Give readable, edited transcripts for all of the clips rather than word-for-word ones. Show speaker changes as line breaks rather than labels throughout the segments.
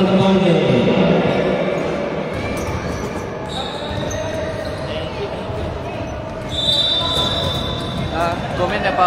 the ball game.
Comment na pa.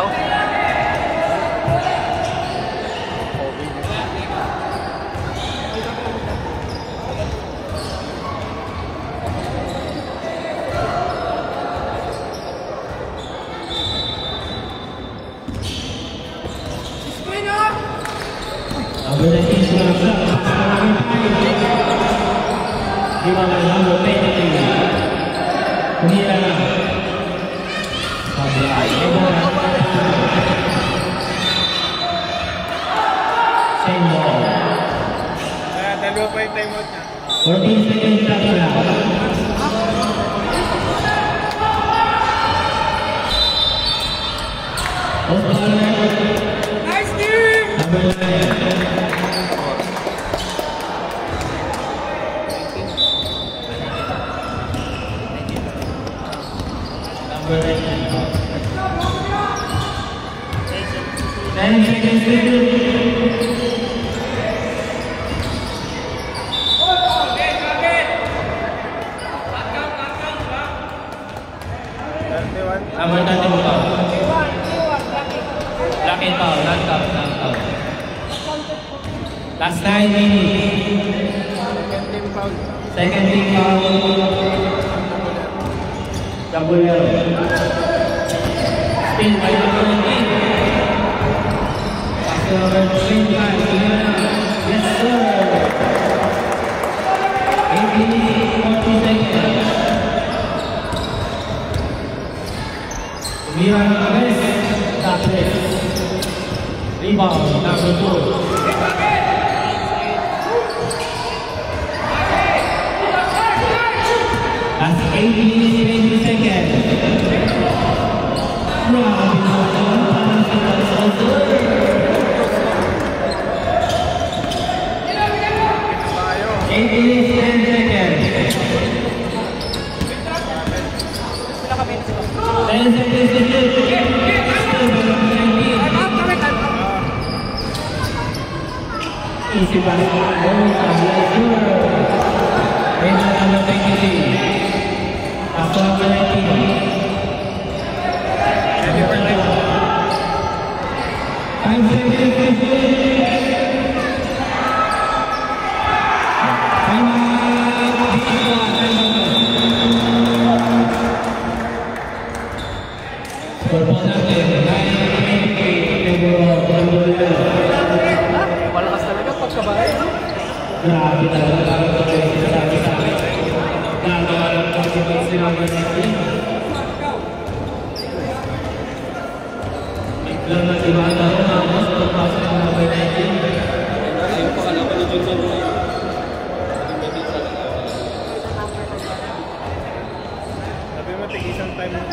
Dalawa pa yung time out niya.
14 seconds left na.
Nice team!
Number 9. Number 9. 10 seconds left. Number 31 foul. Black and foul, last foul. Last 9 minutes. Second team foul. Double yellow. Still by number 19. After number 25. Yes sir. 8 minutes, 40 seconds. Miran Ares, Tapres. Rebound, number 2. That's 8 minutes, 20 seconds. Eight minutes, 10 seconds. 10 seconds to shoot. Easy balik number 23. After number 19. 5 seconds to shoot.
Malakas talaga pagkabahay.
Grabe talaga ang sinasabi sa akin. Nagawa ng pag-ibig sila natin. Biglang nag-ibata ko na mas pagpasok ng number 19.
Ayun pa kalaban ni Junior.
Sabi mo, tig-isang time mo.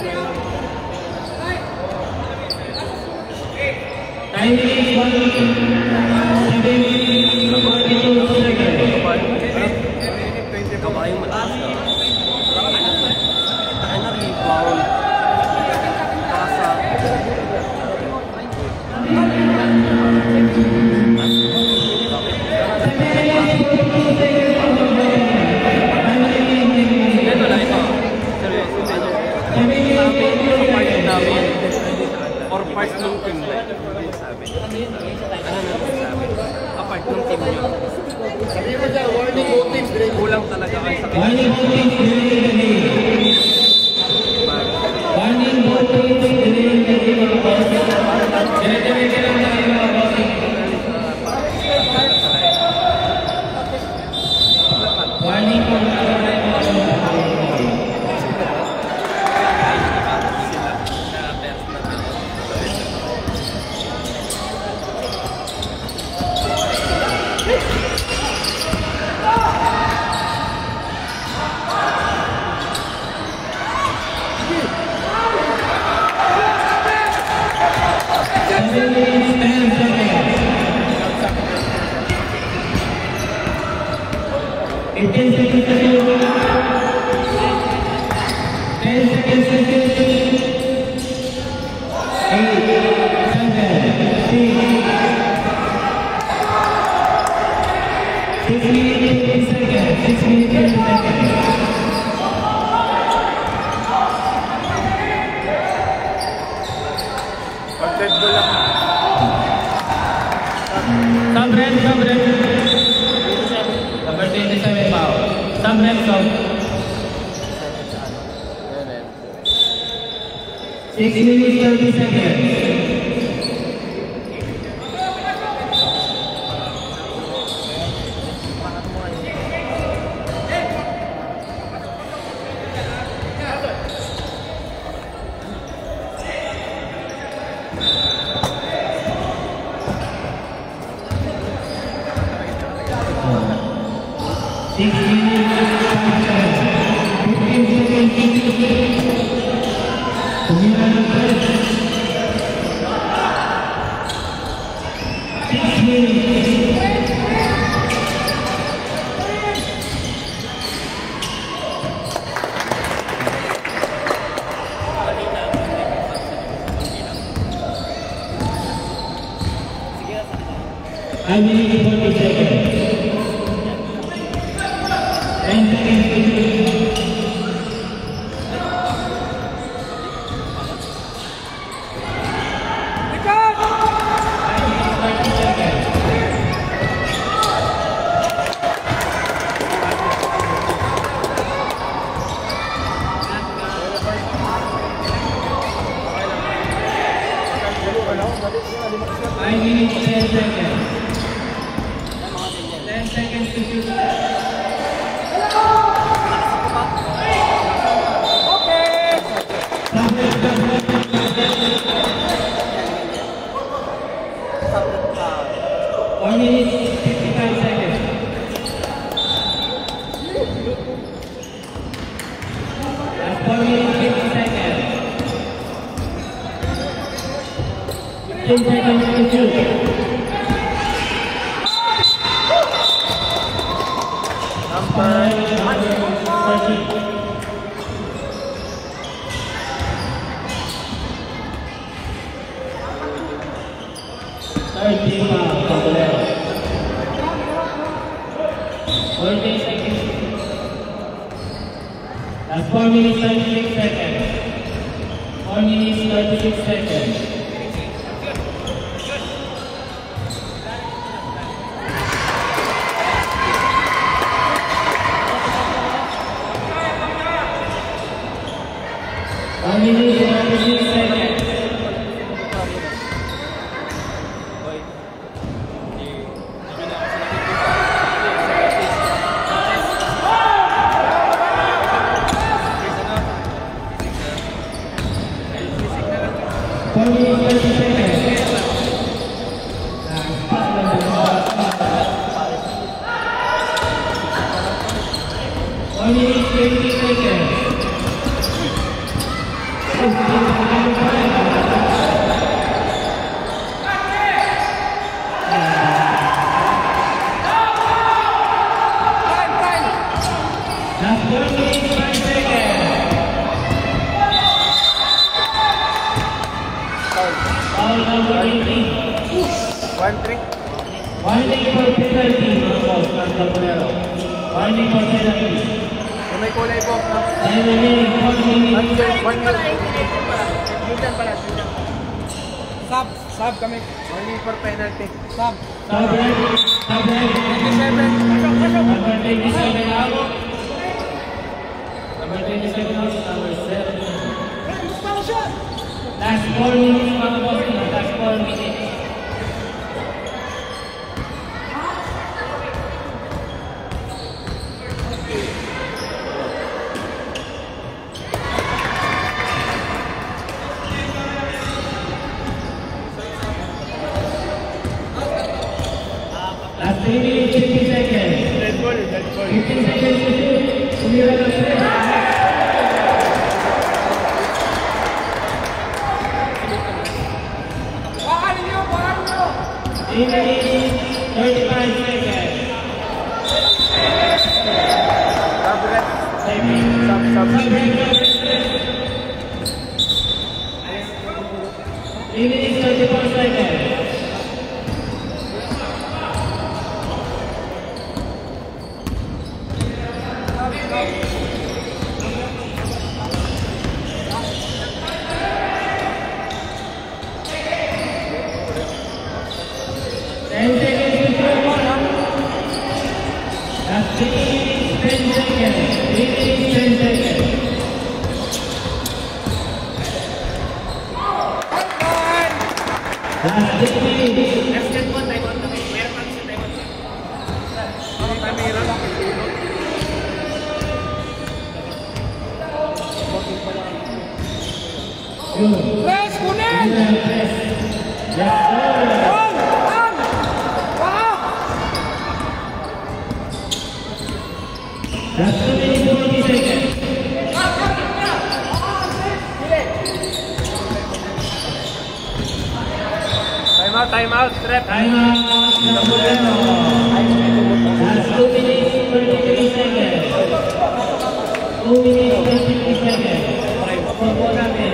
Time is 1:42 seconds.
Kabayong mataas ka. Tayo na rebound. Pasa. Ito na ito. Seryoso. Kapag namin. Or parts ng team. Apart ng team nyo.
Sabi mo dyan, warning voting.
Kulang talaga kayo sa
Warning voting during the day. Warning voting during the day mga boss. Dire-diretso lang tayo mga boss. Warning po na tayo mga boss. 6 minutes 15 seconds. 6 minutes 15 seconds.
Content ko lang.
Sub-rep. Number 27 foul. Sub-rep, sub. 6 minutes 30 seconds. I need 40 seconds. 10 seconds to shoot. I need 10 seconds. 10 seconds to shoot. Okay. 1 minute 55 seconds. That's 4 minutes 50 seconds. 10 seconds to shoot. Third team Caballero. 14 seconds. That's 4 minutes 36 seconds. 4 minutes 36 seconds. Warning for penalty, mga boss, ng Caballero. Warning for penalty.
Kung may kulay po.
Time remaining, 4 minutes.
Sub kami. Warning for penalty. Sub.
Sub-right.
27.
Number 27 out. Number 27 out. Number 7. Last 4 minutes, mga boss. Last 4 minutes. Last 3 minutes, 50 seconds. 15 seconds to shoot. Sumira ng press. Three minutes, 35 seconds.
Sub.
3 minutes, 34 seconds.
Press, kunin!
Last 2 minutes 40 seconds.
Time out, rep.
Time out. Last 2 minutes 43 seconds. 2 minutes 33 seconds. Pagpo natin.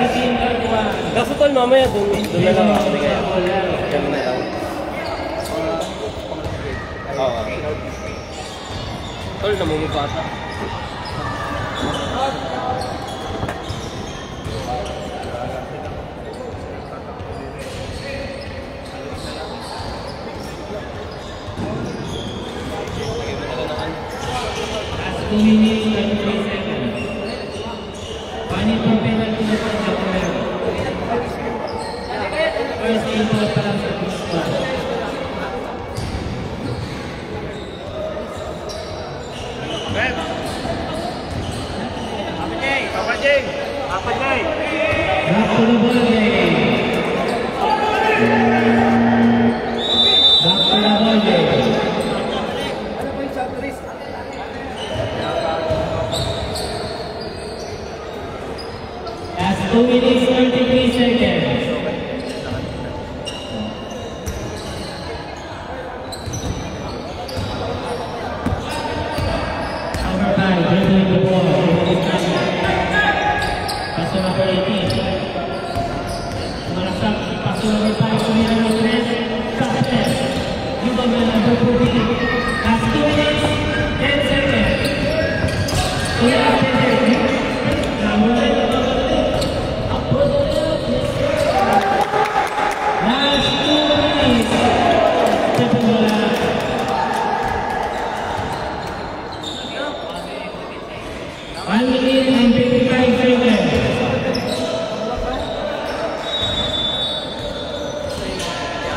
18:31.
Kaso tol, mamaya doon na lang ako. Diyan na lang. Oo. Tol, namumubata.
Last 2 minutes 33 seconds. Panit ang penalty na pa sa player. First input pa lang sa squad. Back to the ball game. Back to the ball game. Last 2 minutes 33 seconds. Number 5, dribbling the ball. Paso number 18. Sumalaksak. Paso number 5. Sumira ng 3. Success. Rebound na number 14. Last 2 minutes 10 seconds. 2 minutes 10 seconds. Number 9. Last 2 minutes. 7 wala. One minute and 55 seconds.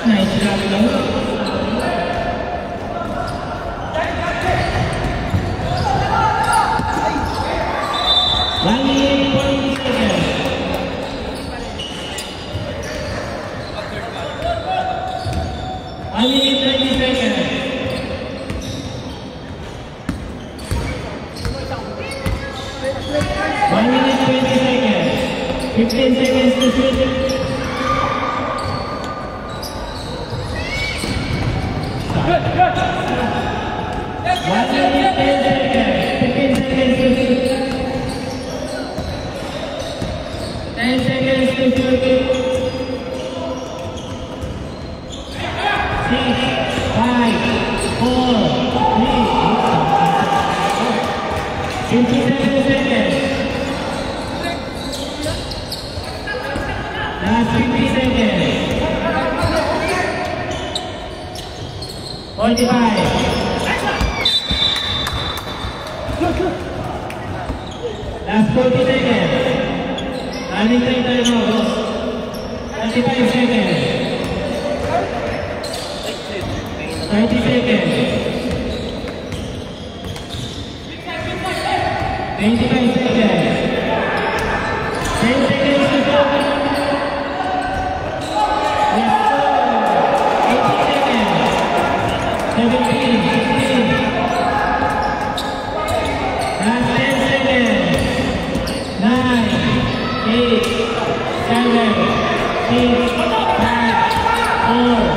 Nice job, guys. One minute 40 seconds. One minute 30 seconds. One minute 20 seconds. 15 seconds to shoot. One minute 10 seconds. 15 seconds to shoot. 10 seconds to shoot. 6, 5, 4, 3, 57 seconds. Last 50 seconds. 45. Last 40 seconds. Running time out. 35 seconds. 30 seconds. 25 seconds. 10 seconds to go. Let's go. 80 seconds. 17, 16. Last 10 seconds. 9, 8, 7, 6, 5, 4,